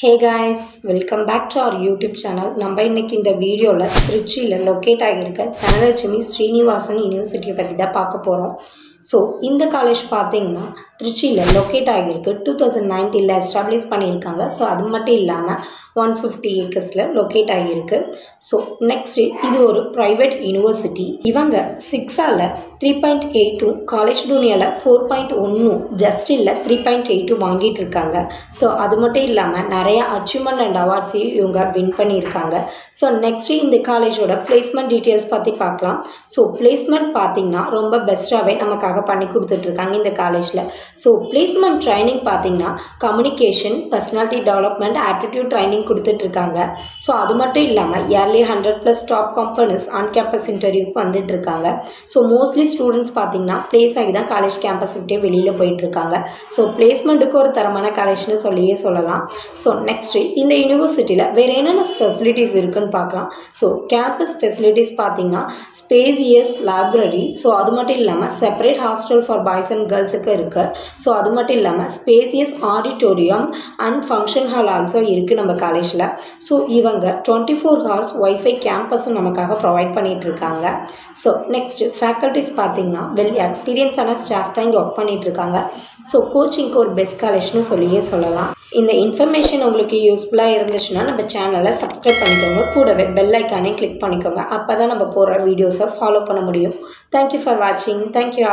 Hey guys, welcome back to our YouTube channel. நம்ம இன்னைக்கு இந்த வீடியோல திருச்சியில லொகேட் ஆகியிருக்க தனலட்சுமி ஸ்ரீனிவாசன் யூனிவர்சிட்டியை பற்றி தான் பார்க்க போகிறோம். ஸோ இந்த காலேஜ் பார்த்தீங்கன்னா திருச்சியில் லொக்கேட் ஆகியிருக்கு. 2019 எஸ்டாப்ளிஷ் பண்ணியிருக்காங்க. ஸோ அது மட்டும் இல்லாமல் 150 ஏக்கர்ஸில் லொக்கேட் ஆகியிருக்கு. ஸோ நெக்ஸ்ட்டு இது ஒரு ப்ரைவேட் யூனிவர்சிட்டி. இவங்க 6ஆல் 3.82, காலேஜ் டூனியாவில் 4.1, ஜஸ்ட் இல்லை 3.82 வாங்கிட்டு இருக்காங்க. ஸோ அது மட்டும் இல்லாமல் நிறைய அச்சீவ்மெண்ட் அண்ட் அவார்ட்ஸையும் இவங்க வின் பண்ணியிருக்காங்க. ஸோ நெக்ஸ்ட்டு இந்த காலேஜோட பிளேஸ்மெண்ட் டீட்டெயில்ஸ் பற்றி பார்க்கலாம். ஸோ பிளேஸ்மெண்ட் பார்த்தீங்கன்னா ரொம்ப பெஸ்ட்டாகவே நமக்காக பண்ணி கொடுத்துட்ருக்காங்க இந்த காலேஜில். ஸோ பிளேஸ்மெண்ட் ட்ரைனிங் பார்த்தீங்கன்னா communication, personality development, aptitude training கொடுத்துட்ருக்காங்க. ஸோ அது மட்டும் இல்லாமல் yearly 100+ top companies on campus இன்டர்வியூக்கு வந்துட்டு இருக்காங்க. ஸோ மோஸ்ட்லி ஸ்டூடெண்ட்ஸ் பார்த்தீங்கன்னா பிளேஸ் ஆகி தான் காலேஜ் கேம்பஸ் விட்டே வெளியில் போயிட்டுருக்காங்க. ஸோ பிளேஸ்மெண்ட்டுக்கு ஒரு தரமான காலேஜ்னு சொல்லியே சொல்லலாம். ஸோ நெக்ஸ்ட்டு இந்த யூனிவர்சிட்டியில் வேறு என்னென்ன ஃபெசிலிட்டிஸ் இருக்குதுன்னு பார்க்கலாம். ஸோ கேம்பஸ் ஃபெசிலிட்டிஸ் பார்த்தீங்கன்னா ஸ்பேசியஸ் லைப்ரரி, ஸோ அது மட்டும் இல்லாமல் separate hostel for boys and கேர்ள்ஸுக்கு இருக்குது. ஸோ அது மட்டும் இல்லாமல் spacious auditorium and function hall also இருக்குது நம்ம காலேஜில். ஸோ இவங்க 24 hours ஒய்ஃபை கேம்பஸும் நமக்காக ப்ரொவைட் பண்ணிகிட்ருக்காங்க. ஸோ நெக்ஸ்ட்டு ஃபேக்கல்ட்டிஸ் பார்த்தீங்கன்னா எக்ஸ்பீரியன்ஸான ஸ்டாஃப் தான் இங்கே ஒர்க் பண்ணிகிட்ருக்காங்க. ஸோ கோச்சிங்க்கு ஒரு பெஸ்ட் காலேஜ்னு சொல்லியே சொல்லலாம். இந்த இன்ஃபர்மேஷன் உங்களுக்கு யூஸ்ஃபுல்லாக இருந்துச்சுன்னா நம்ம சேனலை சப்ஸ்கிரைப் பண்ணிக்கோங்க, கூடவே பெல் ஐக்கானே கிளிக் பண்ணிக்கோங்க. அப்போ தான் நம்ம போடுற வீடியோஸை ஃபாலோ பண்ண முடியும். தேங்க்யூ ஃபார் வாட்சிங். தேங்க்யூ.